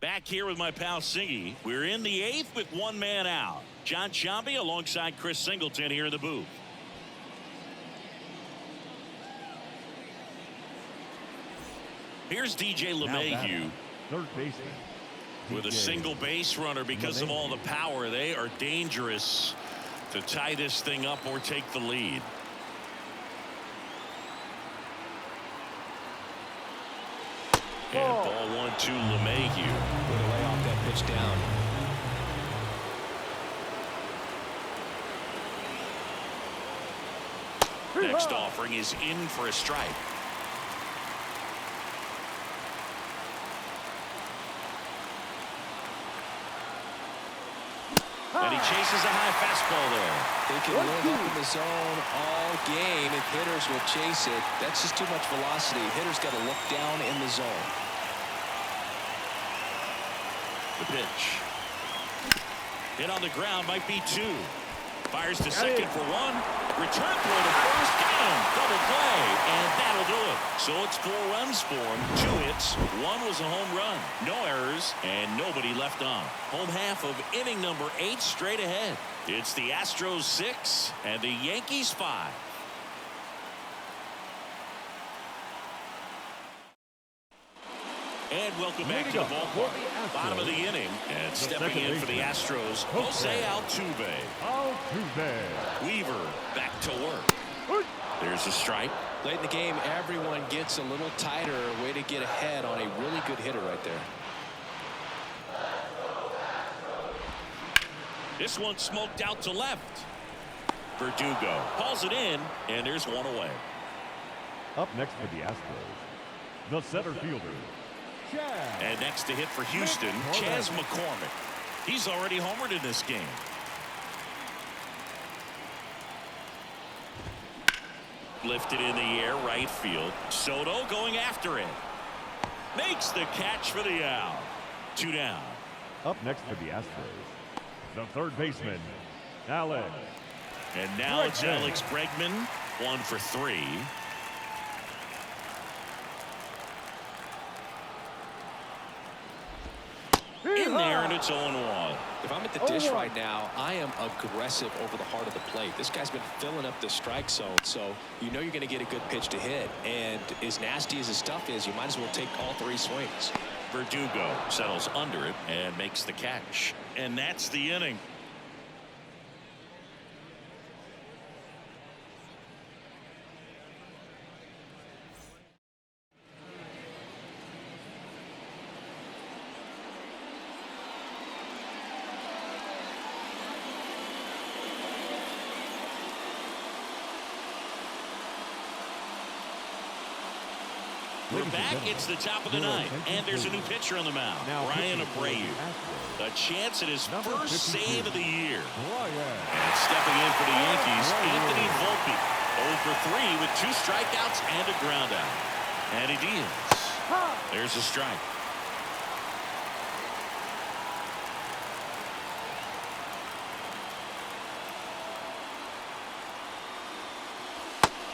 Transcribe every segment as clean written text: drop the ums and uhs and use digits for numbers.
Back here with my pal Singy. We're in the 8th with one man out. John Sciambi alongside Chris Singleton here in the booth. Here's DJ LeMahieu. Third baseman. With a single base runner because of all the power. They are dangerous to tie this thing up or take the lead. And ball 1 to LeMahieu. Way to lay off that pitch down. Next offering is in for a strike. And he chases a high fastball there. They can live up in the zone all game if hitters will chase it. That's just too much velocity. Hitters got to look down in the zone. The pitch. Hit on the ground, might be 2. Fires to second for 1. Return throw to first. Got him. Double play. And that'll do it. So it's 4 runs for him. 2 hits. 1 was a home run. No errors. And nobody left on. Home half of inning number 8 straight ahead. It's the Astros 6 and the Yankees 5. And welcome back to the ballpark. Bottom of the inning. And stepping in for the Astros, Jose Altuve. Weaver back to work. There's a strike. Late in the game, everyone gets a little tighter. Way to get ahead on a really good hitter right there. This one smoked out to left. Verdugo calls it in, and there's one away. Up next for the Astros, the center fielder. And next to hit for Houston, Chas McCormick. He's already homered in this game. Lifted in the air, right field. Soto going after it. Makes the catch for the out. 2 down. Up next for the Astros, the third baseman, Alex. And now it's Alex Bregman, 1 for 3. In there, and it's 0-1. If I'm at the dish right now, I am aggressive over the heart of the plate. This guy's been filling up the strike zone, so you know you're going to get a good pitch to hit. And as nasty as his stuff is, you might as well take all 3 swings. Verdugo settles under it and makes the catch. And that's the inning. We're back. It's the top of the 9th, and there's a new pitcher on the mound. Ryan Abreu. A chance at his first save of the year. And stepping in for the Yankees, Anthony Volpe. 0 for 3 with 2 strikeouts and a ground out. And he deals. There's a strike.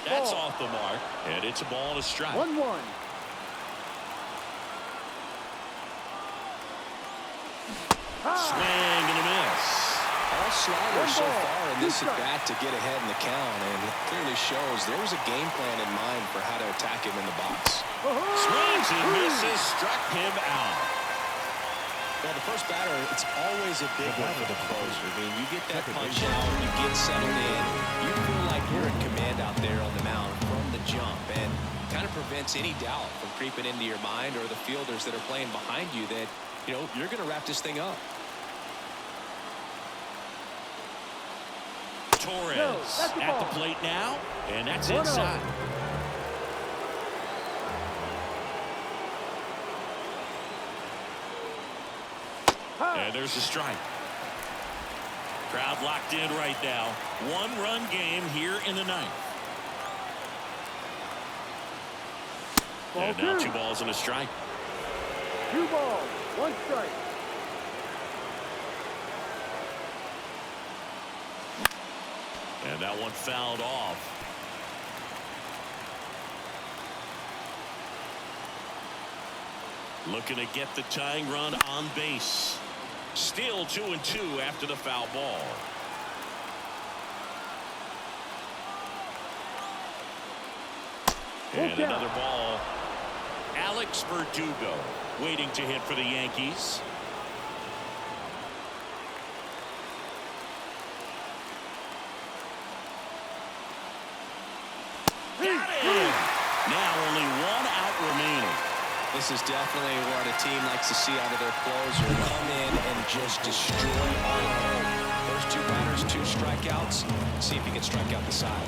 That's off the mark, and it's a ball and a strike. 1-1. Swing and a miss. All sliders so far in this at bat to get ahead in the count, and it clearly shows there was a game plan in mind for how to attack him in the box. Swings and misses, struck him out. Well, the first batter, it's always a big one for the closer. I mean, you get that punch out, you get settled in, you feel like you're in command out there on the mound from the jump, and kind of prevents any doubt from creeping into your mind or the fielders that are playing behind you that, you know, you're going to wrap this thing up. Torres at the plate now, and that's inside. And there's a strike. Crowd locked in right now. 1-run game here in the 9th. And now 2 balls and a strike. 2 balls, 1 strike. And that one fouled off. Looking to get the tying run on base. Still 2-2 after the foul ball. And another ball. Alex Verdugo waiting to hit for the Yankees. Got it! Now only one out remaining. This is definitely what a team likes to see out of their closer. Come in and just destroy all of home. First two batters, 2 strikeouts. See if he can strike out the side.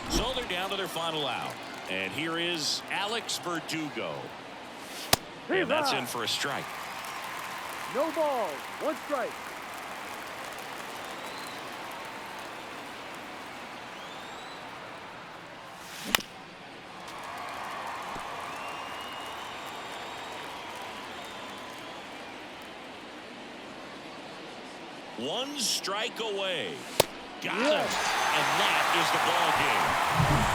So they're down to their final out. And here is Alex Verdugo. And that's in for a strike. No balls. 1 strike. One strike away. Got him. And that is the ball game.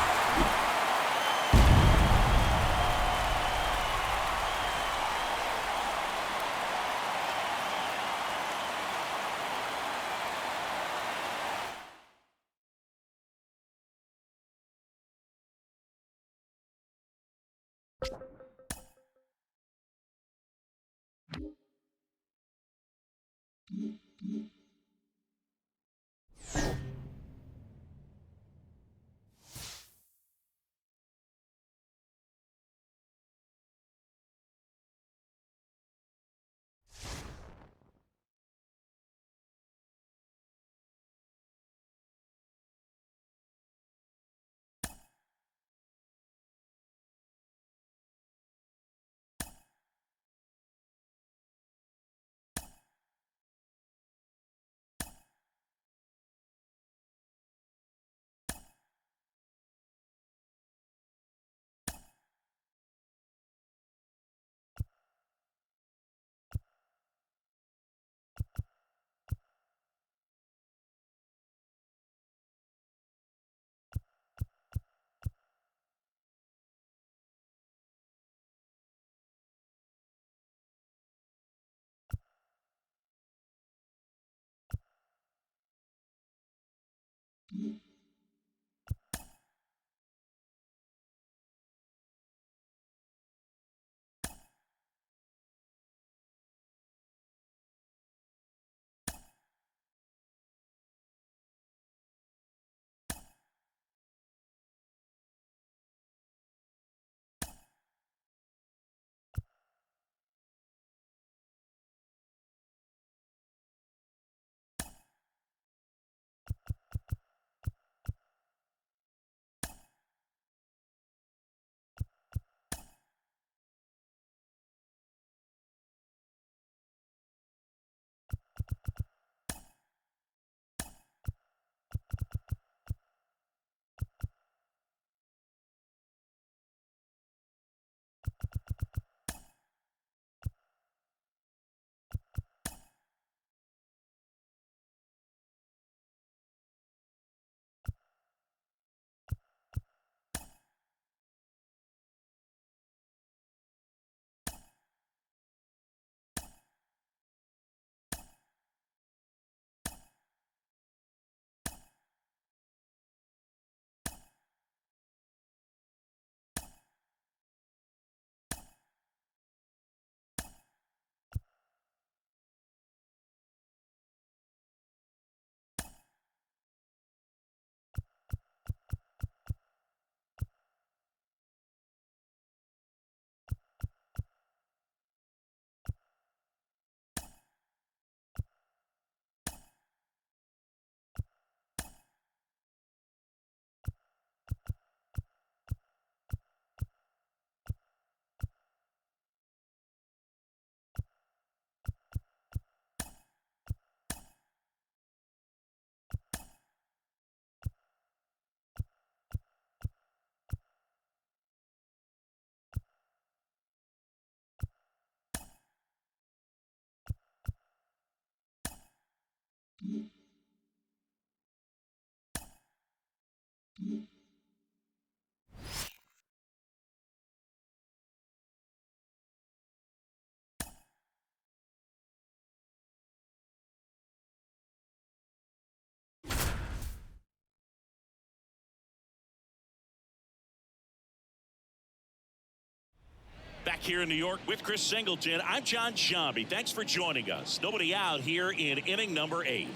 here in New York with Chris Singleton. I'm John Shambi. Thanks for joining us. Nobody out here in inning number 8.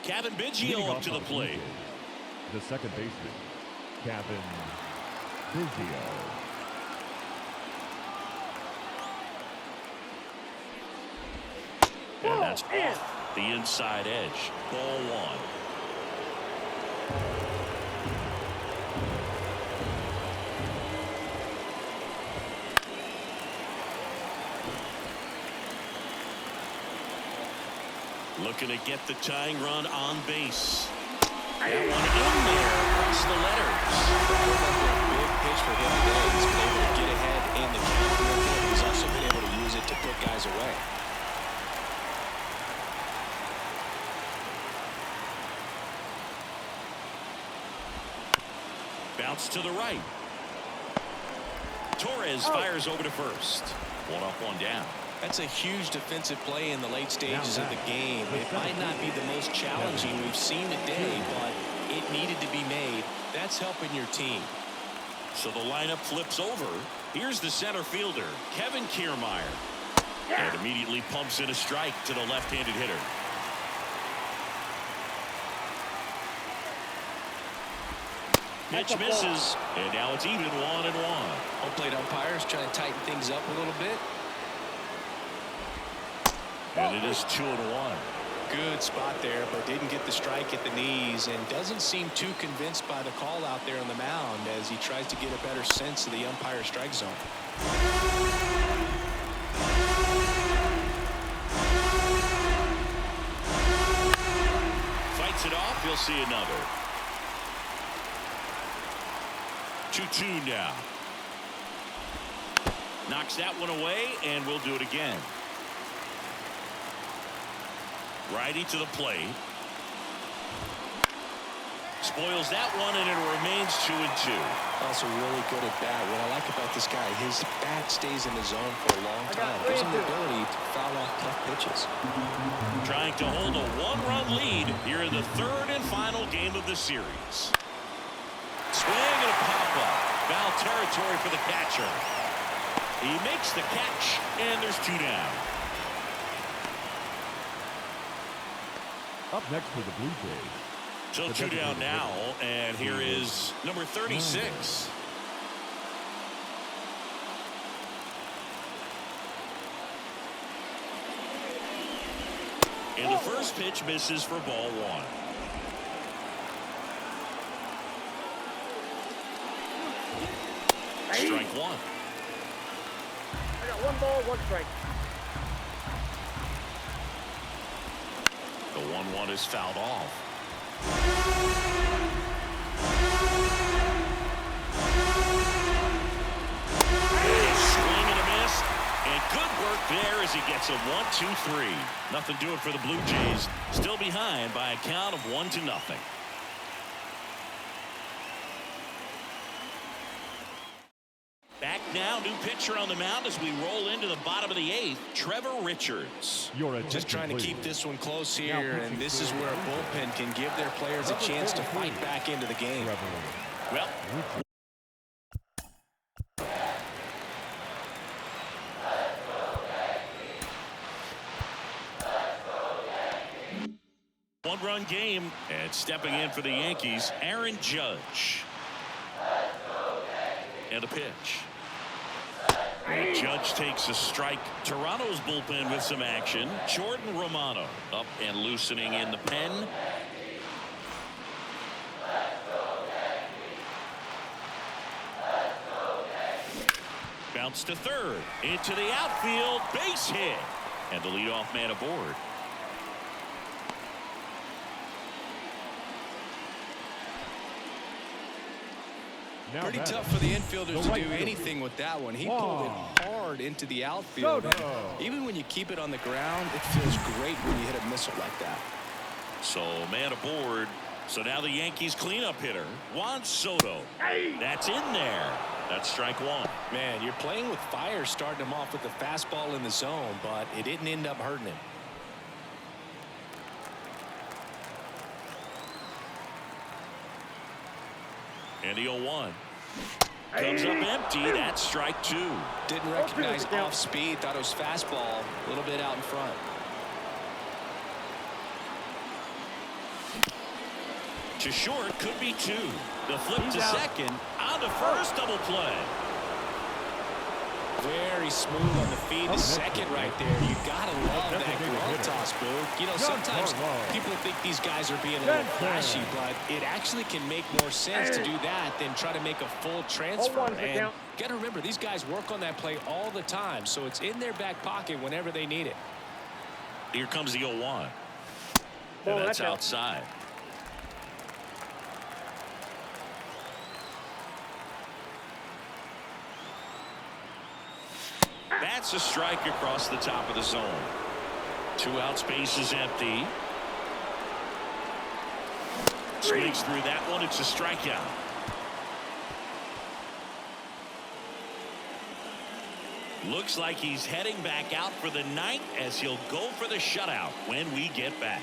Kevin Biggio up to the plate. The second baseman, Kevin Biggio. And that's off the inside edge. Ball 1. Looking to get the tying run on base. That one in there across the letters. Big pitch for him today. He's been able to get ahead in the count with it. He's also been able to use it to put guys away. Bounce to the right. Torres fires over to first. 1 up, 1 down. That's a huge defensive play in the late stages of the game. It might not be the most challenging we've seen today, but it needed to be made. That's helping your team. So the lineup flips over. Here's the center fielder, Kevin Kiermaier. And immediately pumps in a strike to the left-handed hitter. Pitch misses, and now it's even 1-1. Home plate umpires trying to tighten things up a little bit. And it is 2-1. Good spot there, but didn't get the strike at the knees and doesn't seem too convinced by the call out there on the mound as he tries to get a better sense of the umpire strike zone. Fights it off. You'll see another. 2-2 now. Knocks that one away, and we'll do it again. Righty to the plate. Spoils that one, and it remains 2-2. Also really good at bat. What I like about this guy, his bat stays in the zone for a long time. Gives him the ability to foul off tough pitches. Trying to hold a 1-run lead here in the 3rd and final game of the series. Swing and a pop-up. Foul territory for the catcher. He makes the catch, and there's 2 down. Up next for the Blue Jays. So 2 down now, and here is number 36. And the first pitch misses for ball 1. Strike 1. I got 1 ball, 1 strike. The 1-1 is fouled off. Swing and a miss. And good work there as he gets a 1-2-3. Nothing doing for the Blue Jays. Still behind by a count of 1-0. Back now, new pitcher on the mound as we roll into the bottom of the 8th, Trevor Richards. Just trying to keep this one close here, and this is where a bullpen can give their players a chance to fight back into the game. Well, one-run game, and stepping in for the Yankees, Aaron Judge. And a pitch. And Judge takes a strike. Toronto's bullpen with some action. Jordan Romano up and loosening in the pen. Bounce to third. Into the outfield. Base hit. And the leadoff man aboard. Pretty tough for the infielders to do anything with that one. He pulled it hard into the outfield. Even when you keep it on the ground, it feels great when you hit a missile like that. So man aboard. So now the Yankees cleanup hitter, Juan Soto. That's in there. That's strike 1. Man, you're playing with fire starting him off with the fastball in the zone, but it didn't end up hurting him. And the 0-1. Comes up empty. That's strike 2. Didn't recognize off speed. Thought it was fastball. A little bit out in front. To short, could be 2. The flip to second. On to first, double play. Very smooth on the feed to second right there. You gotta love that glove toss, Boo. You know, sometimes people think these guys are being a little flashy, but it actually can make more sense to do that than try to make a full transfer. And gotta remember, these guys work on that play all the time, so it's in their back pocket whenever they need it. Here comes the 0-1. And that's outside. That's a strike across the top of the zone. 2 out, space is empty. Swings through that one. It's a strikeout. Looks like he's heading back out for the 9th as he'll go for the shutout when we get back.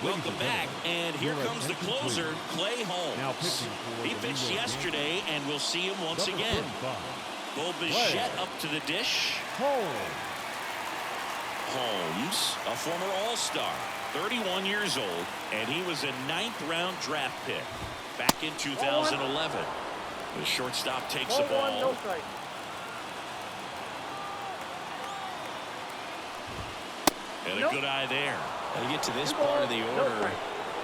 Welcome back, and here comes the closer, Clay Holmes. He pitched yesterday, and we'll see him once again. Bo Bichette up to the dish. Holmes, a former All-Star, 31 years old, and he was a 9th-round draft pick back in 2011. The shortstop takes the ball. And a good eye there. When you get to this part of the order,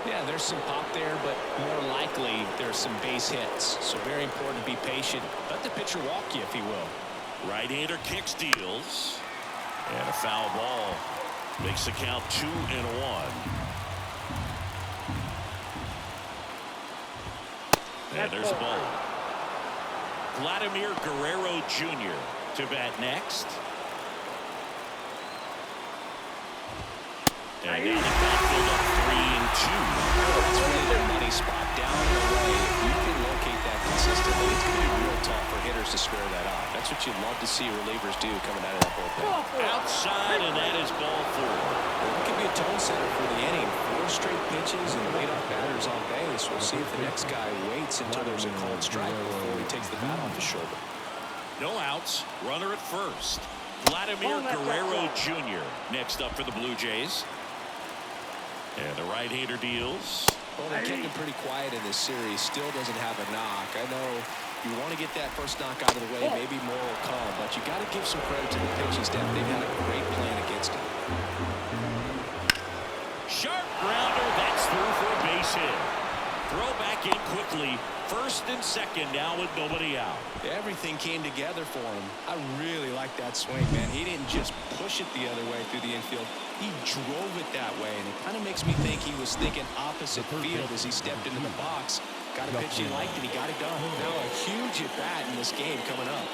yeah, there's some pop there, but more likely there's some base hits. So very important to be patient. Let the pitcher walk you, if he will. Right-hander kicks, deals. And a foul ball. Makes the count 2-1. And there's a ball. Vladimir Guerrero Jr. to bat next. And now the backfield up 3-2. That's really their money spot down and away. If you can locate that consistently, it's going to be real tough for hitters to square that off. That's what you'd love to see relievers do coming out of that bullpen. Outside, and that is ball 4. Well, it could be a tone setter for the inning. 4 straight pitches and leadoff batters on base. We'll see if the next guy waits until there's a cold strike before he takes the bat off his shoulder. No outs. Runner at first. Vladimir Guerrero Jr. next up for the Blue Jays. And the right-hander deals. Well, they're getting pretty quiet in this series. Still doesn't have a knock. I know you want to get that first knock out of the way. Maybe more will come. But you got to give some credit to the pitching staff. They've had a great plan against him. Sharp grounder. That's through for a base hit. Throw back in quickly. First and second now with nobody out. Everything came together for him. I really like that swing, man. He didn't just push it the other way through the infield. He drove it that way, and it kind of makes me think he was thinking opposite field as he stepped into the box. Got a pitch he liked, and he got it done. Now a huge at-bat in this game coming up.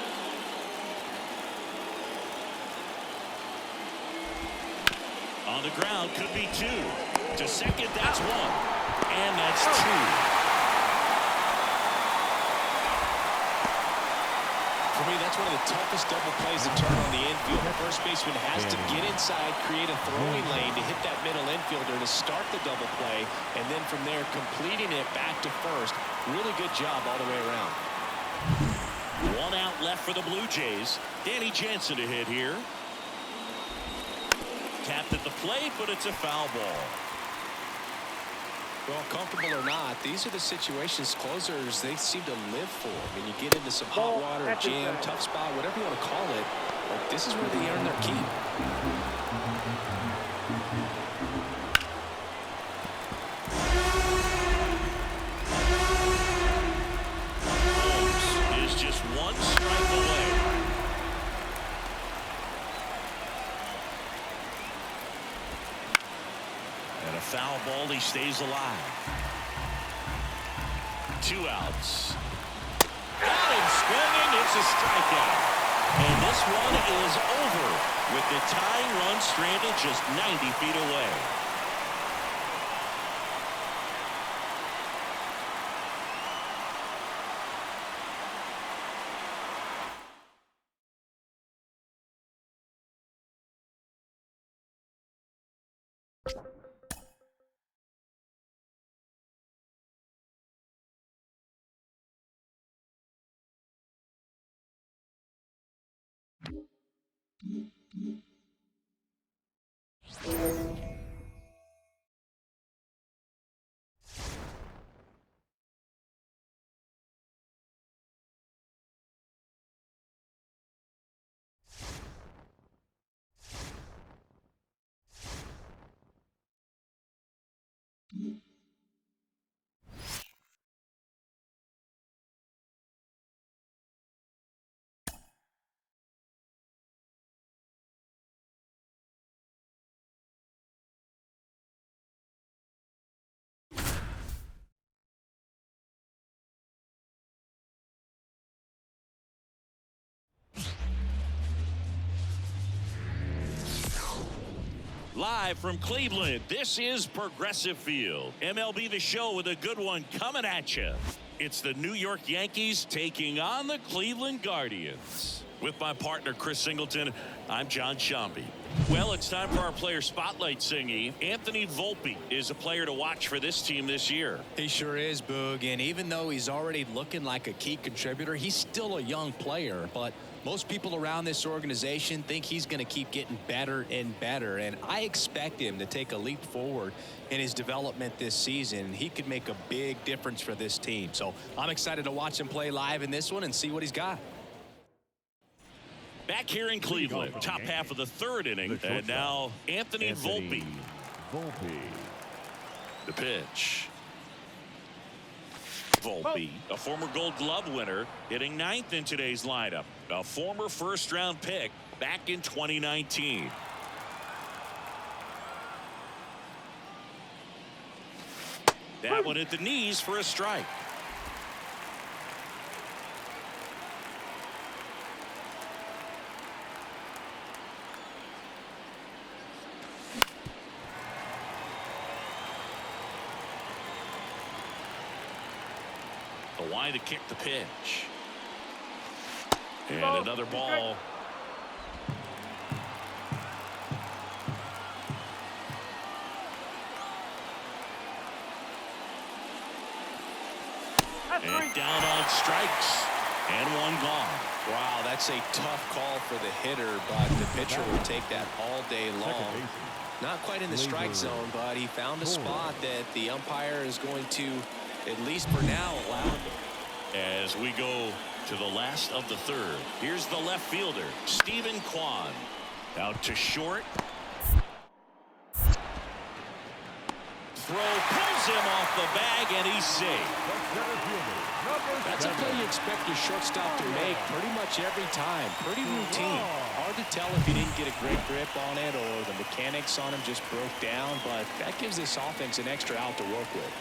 On the ground, could be 2. To second, that's 1. And that's 2. For me, that's one of the toughest double plays to turn on the infield. The first baseman has to get inside, create a throwing lane to hit that middle infielder to start the double play, and then from there, completing it back to first. Really good job all the way around. 1 out left for the Blue Jays. Danny Jansen to hit here. Tapped at the plate, but it's a foul ball. Well, comfortable or not, these are the situations closers they seem to live for. When you get into some hot water, a jam, tough spot, whatever you want to call it, but this is where they earn their keep. Holmes is just 1 strike away. And a foul ball, he stays alive. 2 outs. Got him swinging, it's a strikeout. And this one is over with the tying run stranded just 90 feet away. Live from Cleveland, this is Progressive Field. MLB The Show with a good one coming at you. It's the New York Yankees taking on the Cleveland Guardians. With my partner, Chris Singleton, I'm John Shambi. Well, it's time for our player spotlight, Singy. Anthony Volpe is a player to watch for this team this year. He sure is, Boog. And even though he's already looking like a key contributor, he's still a young player. But most people around this organization think he's going to keep getting better and better. And I expect him to take a leap forward in his development this season. He could make a big difference for this team. So I'm excited to watch him play live in this one and see what he's got. Back here in Cleveland, top half of the third inning, and now Anthony Volpe. The pitch. Volpe, a former Gold Glove winner, hitting ninth in today's lineup. A former first-round pick back in 2019. That one at the knees for a strike. The line to kick the pitch. And another ball. And down on strikes. And one gone. Wow, that's a tough call for the hitter, but the pitcher will take that all day long. Not quite in the strike zone, but he found a spot that the umpire is going to, at least for now, allow. As we go to the last of the third, here's the left fielder, Stephen Kwan. Out to short. Throw pulls him off the bag, and he's safe. That's a play you expect your shortstop to make pretty much every time. Pretty routine. Hard to tell if he didn't get a great grip on it or the mechanics on him just broke down, but that gives this offense an extra out to work with.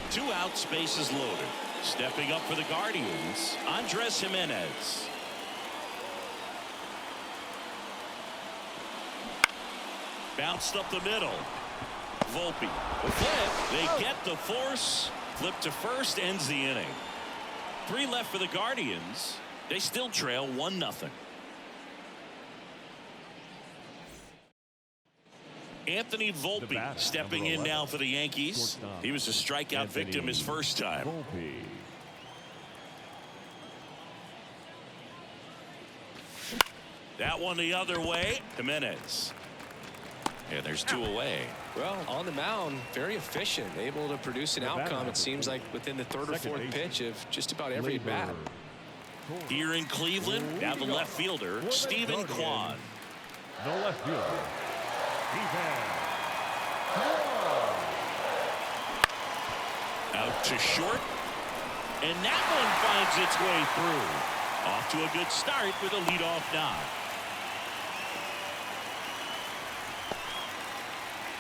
Two outs, bases loaded. Stepping up for the Guardians, Andres Jimenez. Bounced up the middle. Volpe. Flip. They get the force. Flip to first, ends the inning. 3 left for the Guardians. They still trail 1-0. Anthony Volpe stepping in now for the Yankees. He was a strikeout victim his first time. That one the other way. Jimenez. And there's 2 away. Well, on the mound, very efficient, able to produce an outcome, it seems like, within the 3rd or 4th pitch of just about every at bat. Here in Cleveland, now the left fielder, Stephen Kwan. The left fielder, out to short, and that one finds its way through. Off to a good start with a leadoff knock.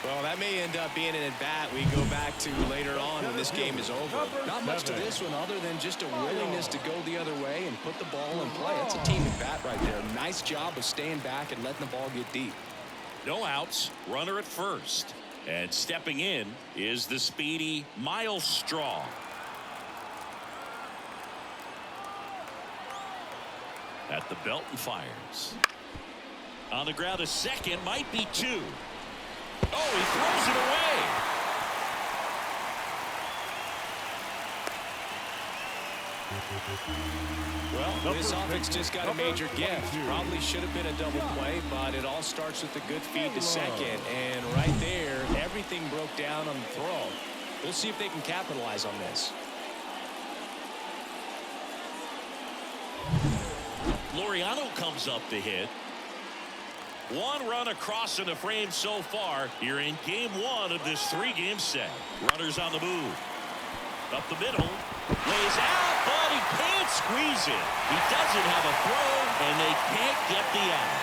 Well, that may end up being an at-bat we go back to later on when this game is over. Not much to this one other than just a willingness to go the other way and put the ball in play. That's a team at-bat right there. Nice job of staying back and letting the ball get deep. No outs, runner at first. And stepping in is the speedy Miles Straw. At the belt and fires. On the ground, a second, might be 2. Oh, he throws it away. Well, this offense just got a major gift. Probably should have been a double play, but it all starts with a good feed to second. And right there, everything broke down on the throw. We'll see if they can capitalize on this. Laureano comes up to hit. One run across in the frame so far here in game one of this 3-game set. Runners on the move. Up the middle. Lays out, but he can't squeeze it. He doesn't have a throw, and they can't get the out.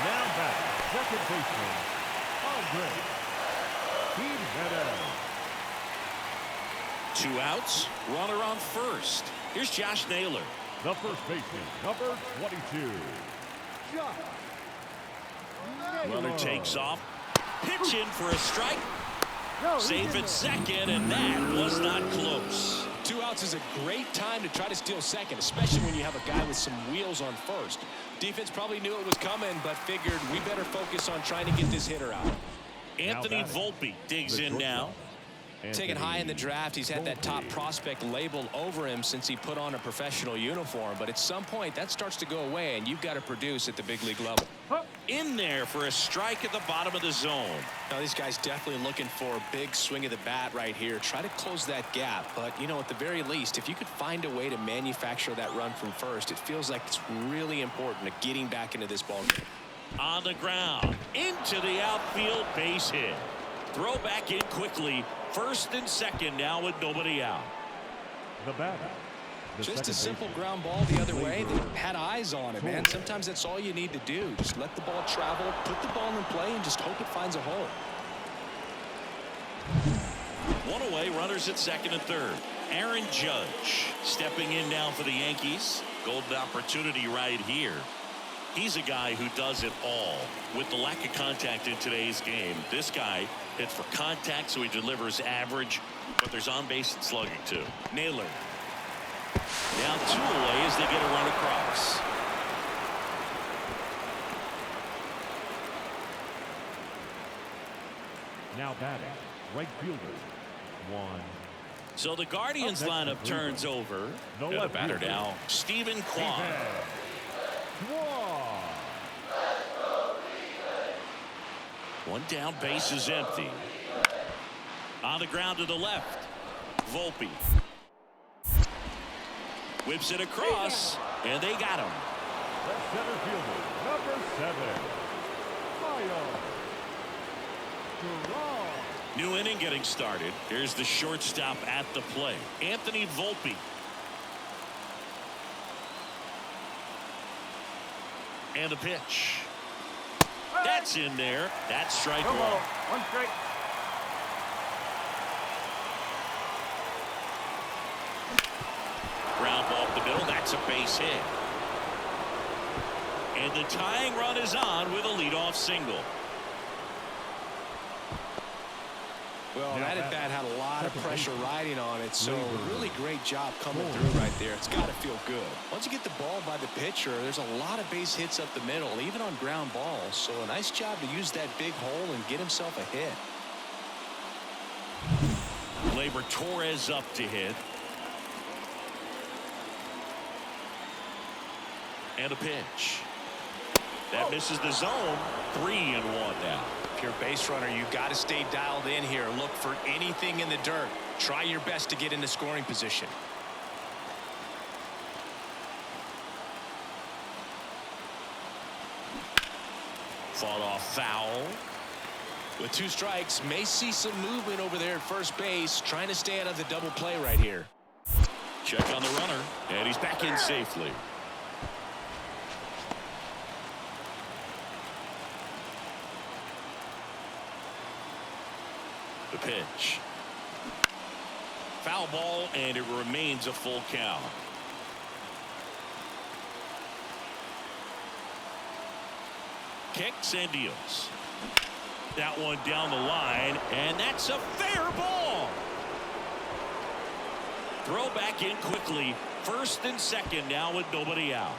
Now back, second baseman, Andre. He's 2 outs. Runner on first. Here's Josh Naylor. the first baseman, number 22, Josh. Runner takes off. Pitch in for a strike. Safe at second, and that was not close. 2 outs is a great time to try to steal second, especially when you have a guy with some wheels on first. Defense probably knew it was coming, but figured we better focus on trying to get this hitter out. Anthony Volpe digs in now. Taken high in the draft, he's had that top prospect labeled over him since he put on a professional uniform. But at some point, that starts to go away, and you've got to produce at the big league level. In there for a strike at the bottom of the zone. Now, these guys definitely looking for a big swing of the bat right here. Try to close that gap. But, you know, at the very least, if you could find a way to manufacture that run from first, it feels like it's really important to getting back into this ball game. On the ground. Into the outfield, base hit. Throw back in quickly. First and second now with nobody out. The batter. Just a simple ground ball the other way. They had eyes on it, man. Sometimes that's all you need to do. Just let the ball travel, put the ball in play, and just hope it finds a hole. One away, runners at second and third. Aaron Judge stepping in now for the Yankees. Golden opportunity right here. He's a guy who does it all. With the lack of contact in today's game, this guy hits for contact, so he delivers average, but there's on base and slugging too. Naylor. Now 2 away as they get a run across. Now batting, right fielder, 1. So the Guardians lineup turns over. No The left batter fielder. now, Stephen Kwan. One down, base is empty. On the ground to the left. Volpe. Whips it across, and they got him. The center fielder, number 7, Miles. New inning getting started. Here's the shortstop at the plate, Anthony Volpe. And the pitch. That's in there. That's strike 1. 1 strike. Ground ball up the middle. That's a base hit. And the tying run is on with a leadoff single. Well, that at bat had a lot of pressure riding on it, so really great job coming through right there. It's got to feel good. Once you get the ball by the pitcher, there's a lot of base hits up the middle, even on ground balls. So a nice job to use that big hole and get himself a hit. Gleyber Torres up to hit. And a pitch. That misses the zone. 3-1 now. If you're a base runner, you got to stay dialed in here. Look for anything in the dirt. Try your best to get into scoring position. Fought off foul. With 2 strikes, may see some movement over there at first base, trying to stay out of the double play right here. Check on the runner, and he's back in safely. The pitch. Foul ball, and it remains a full count. Kicks and deals. That one down the line, and that's a fair ball. Throw back in quickly. First and second now with nobody out.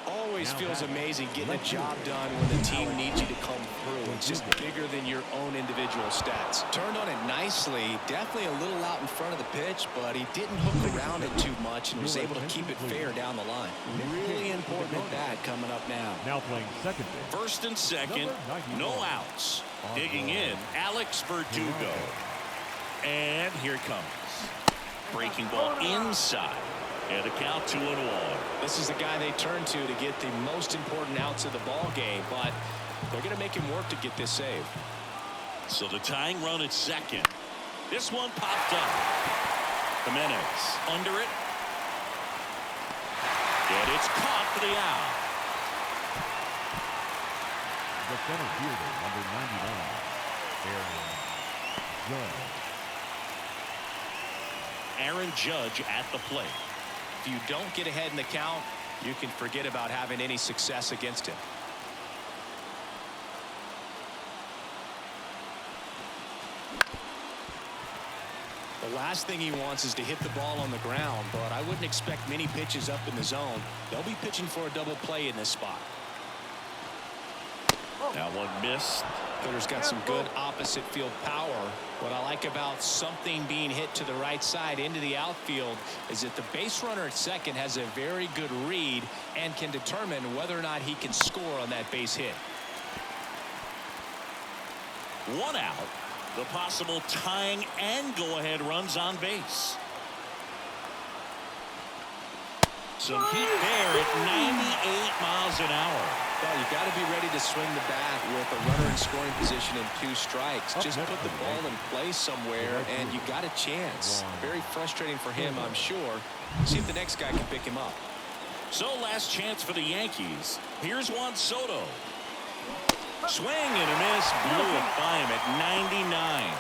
Always Now feels back. amazing getting a job done when the team needs you to come through. It's just bigger than your own individual stats. Turned on it nicely. Definitely a little out in front of the pitch, but he didn't hook around it too much and was able to keep it fair down the line. Really important at bat coming up now. Now playing second base. First and second, no outs. Digging in, Alex Verdugo. And here it comes. Breaking ball inside. And a count 2-1. This is the guy they turn to get the most important outs of the ball game, but they're going to make him work to get this save. So the tying run at second. This one popped up. Jimenez under it. And it's caught for the out. The center fielder, number 99, Aaron Judge. Aaron Judge at the plate. If you don't get ahead in the count, you can forget about having any success against him. The last thing he wants is to hit the ball on the ground, but I wouldn't expect many pitches up in the zone. They'll be pitching for a double play in this spot. That one missed. Hitter's got some good opposite field power. What I like about something being hit to the right side into the outfield is that the base runner at second has a very good read and can determine whether or not he can score on that base hit. One out. The possible tying and go-ahead runs on base. Some heat there at 98 miles an hour. Well, you got to be ready to swing the bat with a runner in scoring position and 2 strikes. Just put the ball in play somewhere, and you got a chance. Very frustrating for him, I'm sure. See if the next guy can pick him up. So last chance for the Yankees. Here's Juan Soto. Swing and a miss. Blew it by him at 99.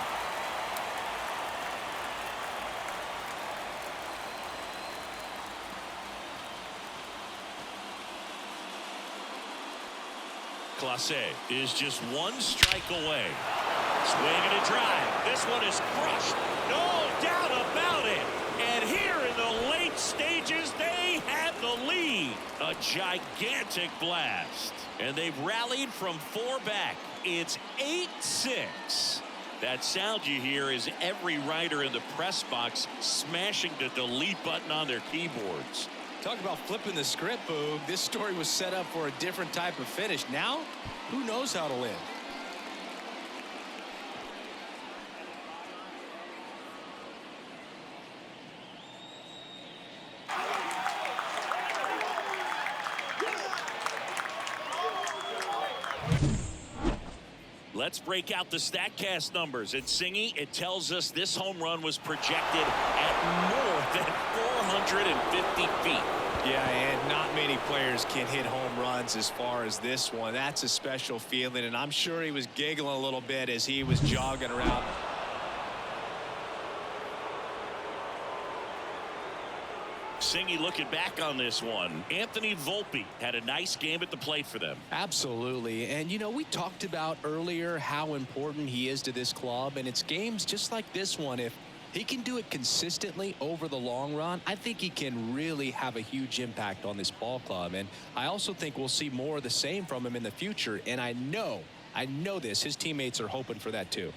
Clase is just 1 strike away. Swing and a drive. This one is crushed. No doubt about it. And here in the late stages, they have the lead. A gigantic blast. And they've rallied from 4 back. It's 8-6. That sound you hear is every writer in the press box smashing the delete button on their keyboards. Talk about flipping the script, Boog. This story was set up for a different type of finish. Now, who knows how to live? Let's break out the StatCast numbers. At Singy, it tells us this home run was projected at more than 450 feet. Yeah, and not many players can hit home runs as far as this one. That's a special feeling, and I'm sure he was giggling a little bit as he was jogging around. Singy looking back on this one. Anthony Volpe had a nice game at the plate for them. Absolutely. And, you know, we talked about earlier how important he is to this club, and it's games just like this one. If he can do it consistently over the long run, I think he can really have a huge impact on this ball club. And I also think we'll see more of the same from him in the future. And I know this. His teammates are hoping for that too.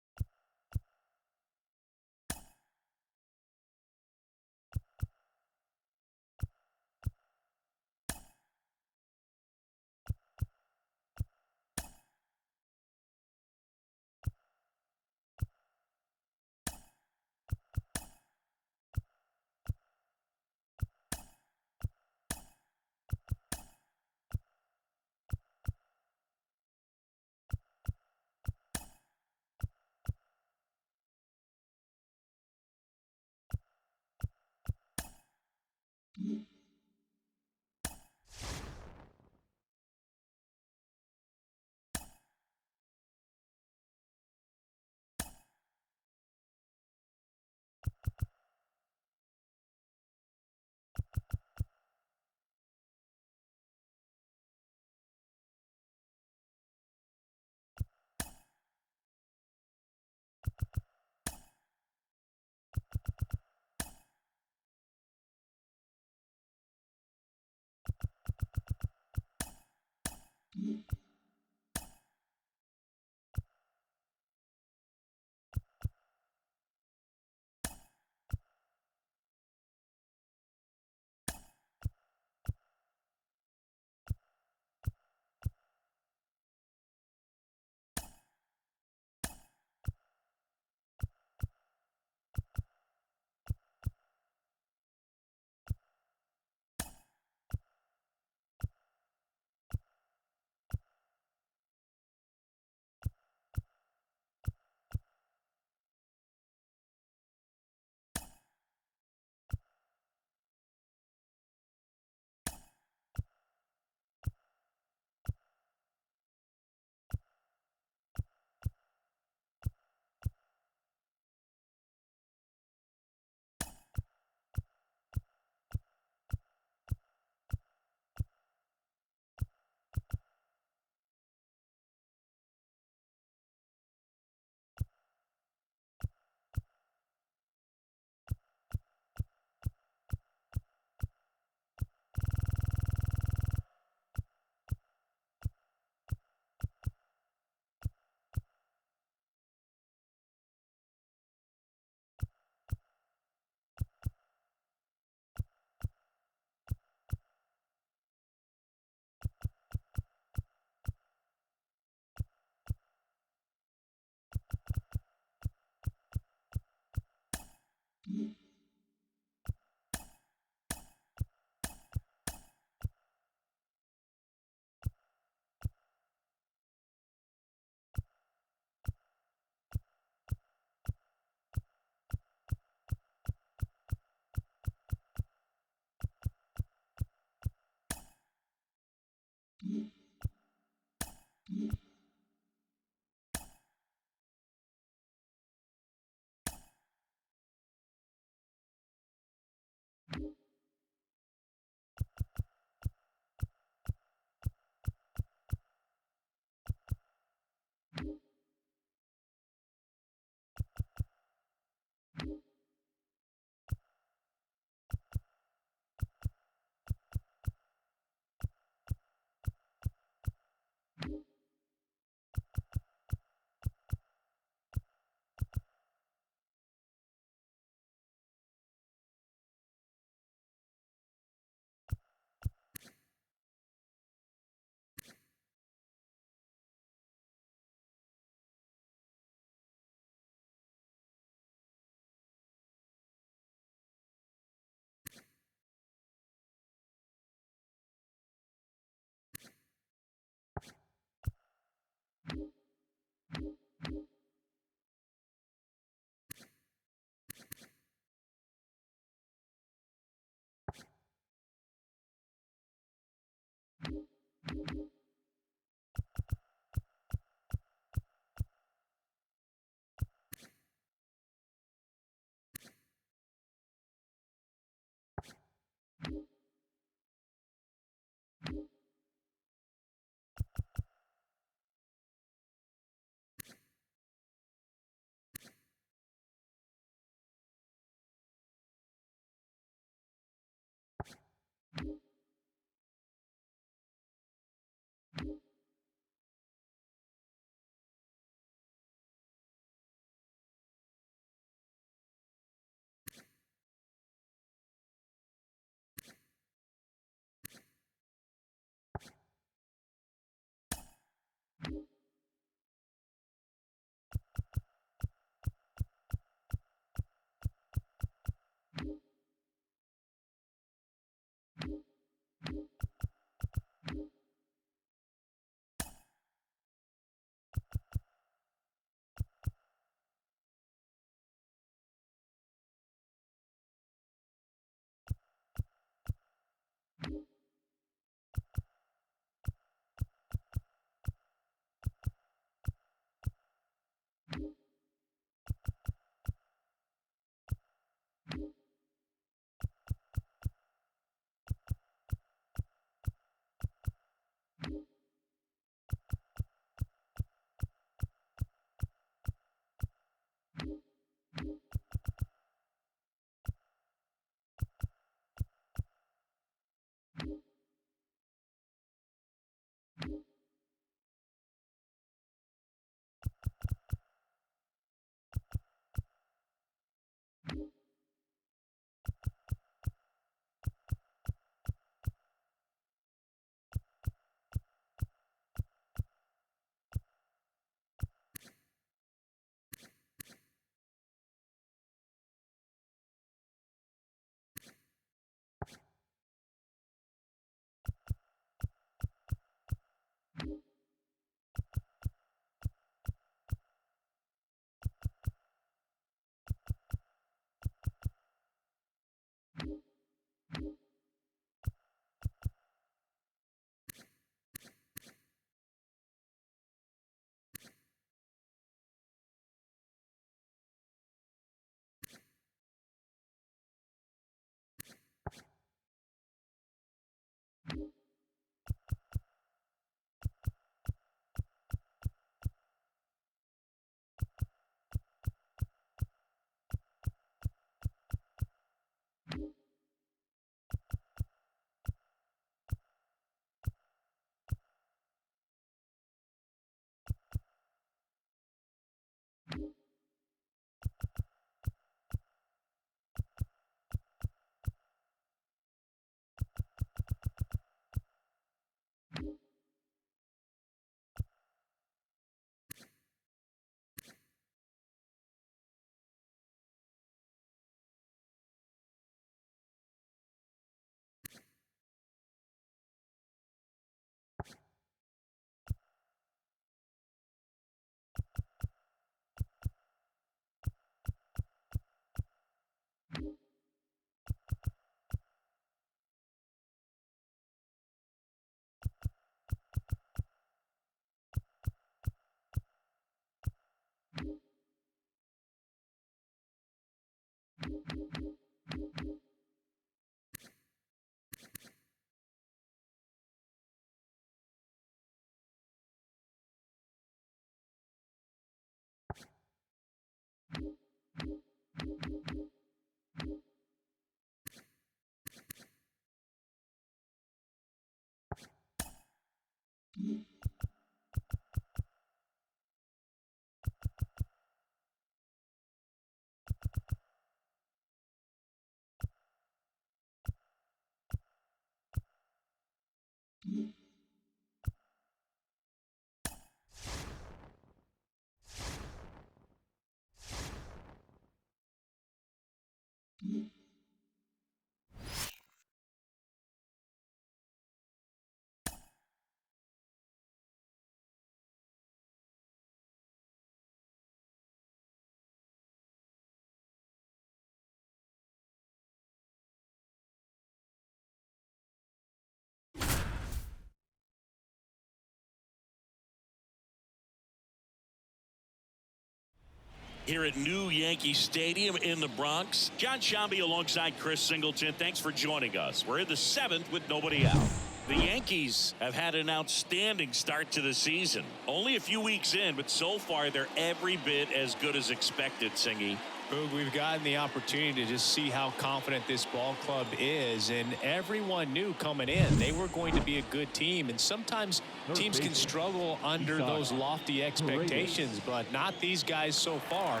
Here at New Yankee Stadium in the Bronx, John Shambi alongside Chris Singleton. Thanks for joining us. We're in the 7th with nobody out. The Yankees have had an outstanding start to the season. Only a few weeks in, but so far they're every bit as good as expected, Singy. Boog, we've gotten the opportunity to just see how confident this ball club is, and everyone knew coming in they were going to be a good team, and sometimes teams can struggle under those lofty expectations, but not these guys so far.